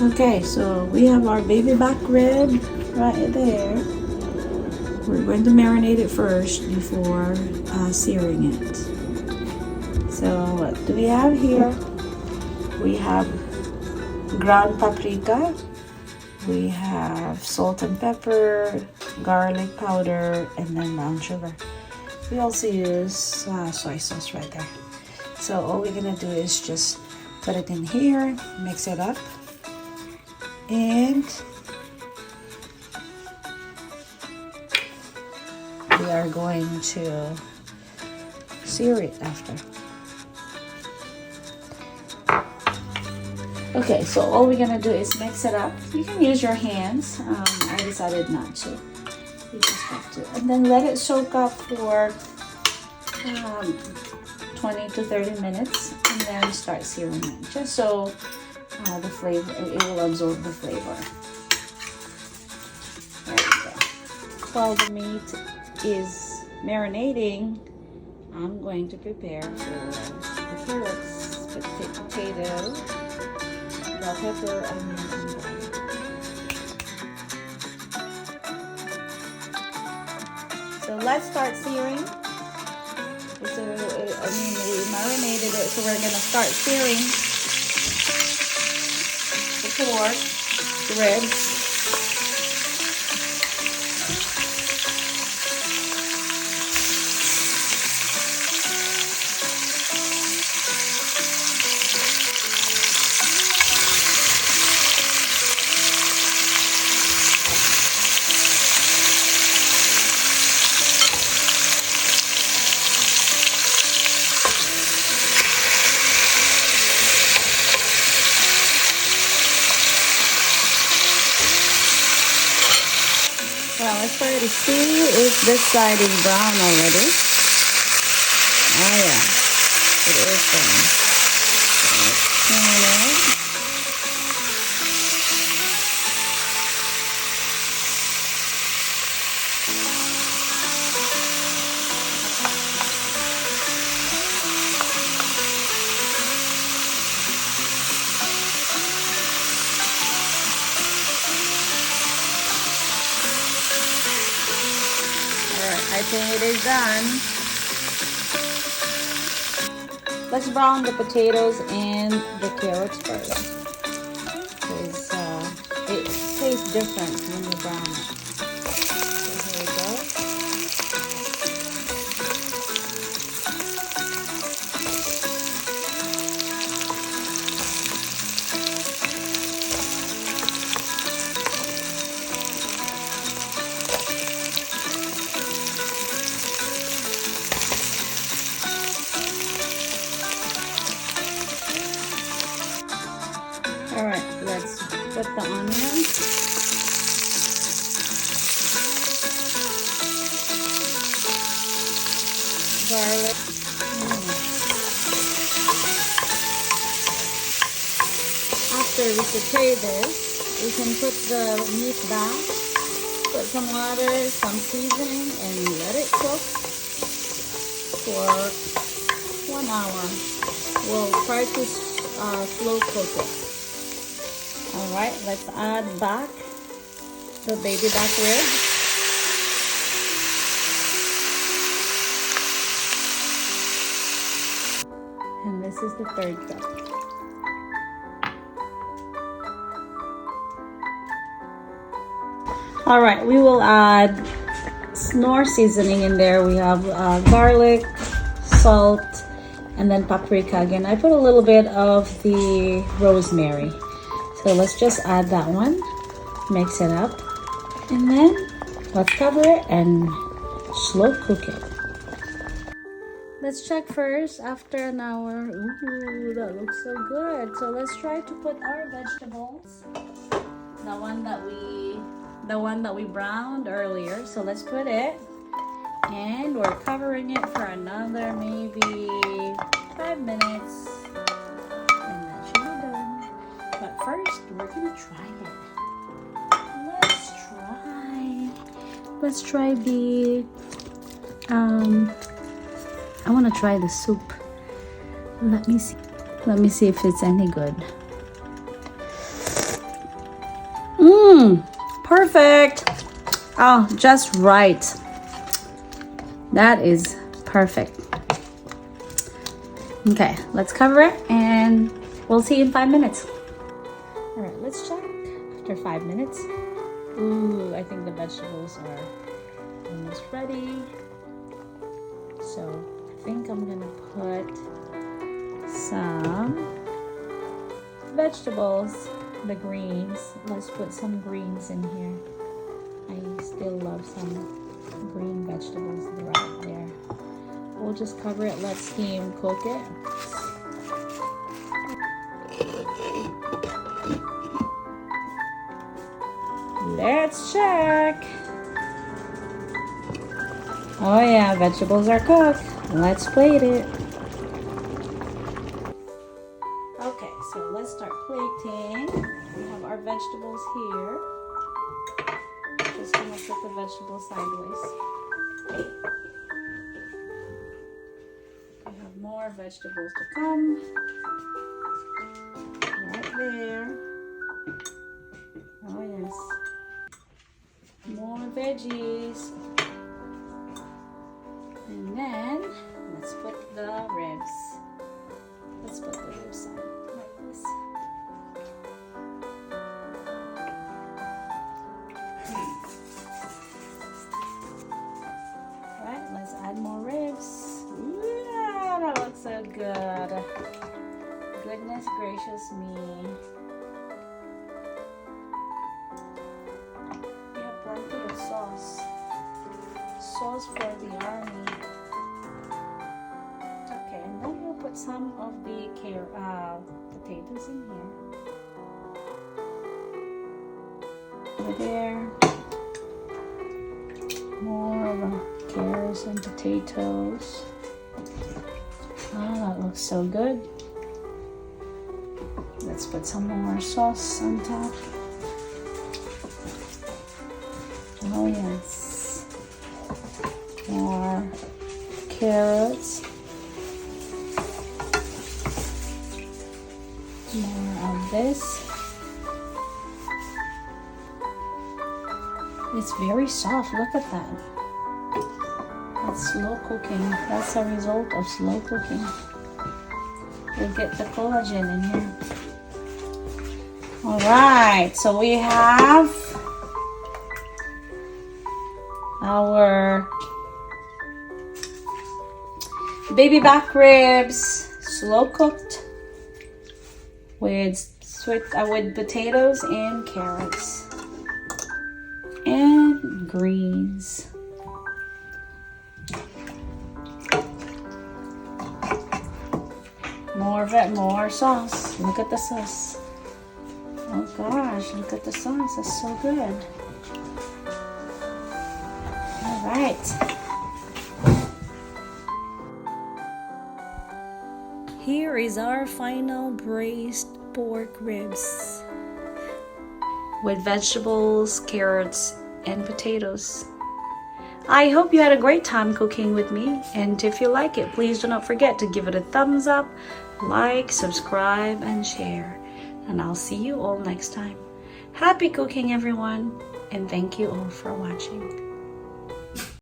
Okay, so we have our baby back rib right there. We're going to marinate it first before searing it. So what do we have here? We have ground paprika. We have salt and pepper, garlic powder, and then brown sugar. We also use soy sauce right there. So all we're gonna do is just put it in here, mix it up, and we are going to sear it after. Okay, so all we're gonna do is mix it up. You can use your hands. I decided not to. You just have to. And then let it soak up for 20 to 30 minutes and then start searing it. Just so the flavor, it will absorb the flavor. There we go. While the meat is marinating, I'm going to prepare for the carrots, potato, bell pepper, onion, and garlic. So let's start searing. So, we marinated it, so we're gonna start searing the pork, the ribs. Well, let's try to see if this side is brown already. Oh yeah, it is brown. Let's turn it. I think it is done. Let's brown the potatoes and the carrots first, because it tastes different when you brown it. So here we go. All right, let's put the onion. Garlic. After we saute this, we can put the meat back, put some water, some seasoning, and let it cook for 1 hour. We'll try to slow cook it. Alright, let's add back the baby back rib. And this is the third cup. Alright, we will add Knorr seasoning in there. We have garlic, salt, and then paprika again. I put a little bit of the rosemary. So let's just add that one, mix it up, and then let's cover it and slow cook it. Let's check first after an hour. Ooh, that looks so good. So let's try to put our vegetables, the one that we browned earlier. So let's put it, and we're covering it for another maybe 5 minutes. But first, we're gonna try it. Let's try the, I wanna try the soup. Let me see if it's any good. Perfect. Oh, just right. That is perfect. Okay, let's cover it and we'll see you in 5 minutes. All right, let's check after 5 minutes. Ooh, I think the vegetables are almost ready. So I think I'm gonna put some vegetables, the greens. Let's put some greens in here. I still love some green vegetables right there. We'll just cover it, let steam cook it. Let's check. Oh yeah, vegetables are cooked. Let's plate it. Okay, so let's start plating. We have our vegetables here. Just gonna put the vegetables sideways. We have more vegetables to come. Right there. Oh yes. More veggies. And then let's put the ribs. Let's put the ribs on like this. Alright, let's add more ribs. Yeah, that looks so good. Goodness gracious me. We have plenty of sauce. Sauce for the army. Okay, and then we'll put some of the potatoes in here. Over there. More of the carrots and potatoes. Oh, that looks so good. Let's put some more sauce on top. Oh yes. More carrots. More of this. It's very soft. Look at that. That's slow cooking. That's a result of slow cooking. We'll get the collagen in here. All right. So we have our baby back ribs, slow cooked with potatoes and carrots and greens. More of it, more sauce. Look at the sauce. Oh gosh, look at the sauce. It's so good. All right. Here is our final braised pork ribs with vegetables, carrots, and potatoes. I hope you had a great time cooking with me, and if you like it, please do not forget to give it a thumbs up, like, subscribe, and share. And I'll see you all next time. Happy cooking, everyone, and thank you all for watching.